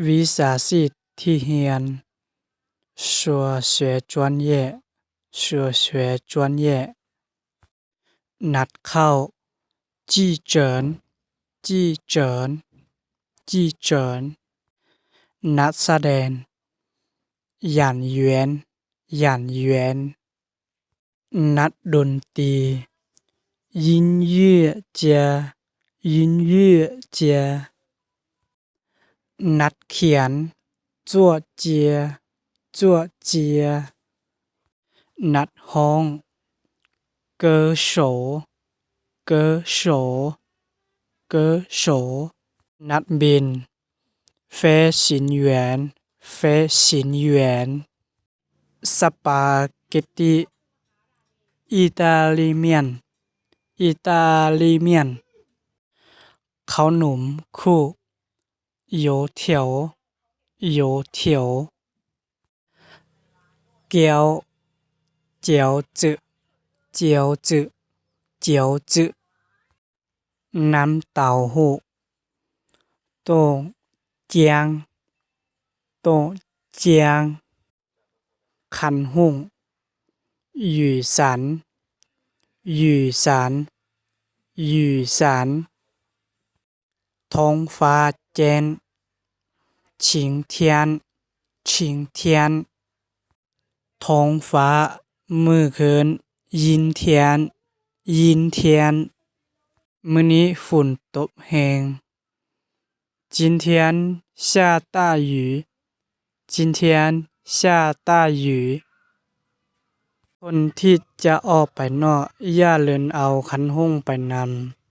วิชาชีพที่เรียน数学专业数学专业นัดเข้าจี้เจินจี้เจินจี้เจินนัดแสดงหยันเยวนหยันเยวนนัดดนตรี音乐家音乐家นัดเขียน作家作家นัดฮ้อง歌手歌手歌手นัดบิน飞行员飞行员สปาเกตตีอิตาลีเมียนอิตาลีเมียนข้าวหนุ่มคู่油条油条แก้วเจียวจือเจียวจือเจียวจือน้ำเต้าหู้ต้งเจียงต้งเจียงคันหุ่งหยู่สันหยู่สันหยู่สันท้องฟ้าแจ้งชิงเทียนชิงเทียนท้องฟ้ามื้อคืนยินเทียนยินเทียนมื้อนี้ฝนตกแรง今天下大雨今天下大雨คนที่จะออกไปนอกอย่าลืมเอาคันหุ่งไปนำ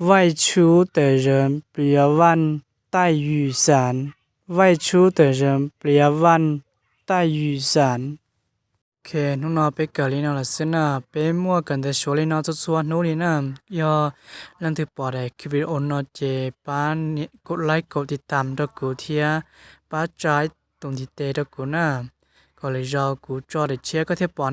外出的人不要忘带雨伞外出的人不要忘带雨伞โอเคน้องๆไปเกาหลีเนาะล่ะซึ่งน่ะไปมั่วกันแต่ชัวร์เลยเนาะจัวๆนู้นนี่นะยอลังถือปอได้คลิปวิดีโอเนาะเจป้านนี่กดไลค์กดติดตามดอกกูเทียป้าใจตรงที่เตดอกกูนะก็เลยรอกูจอได้เชียร์ก็เทียปอ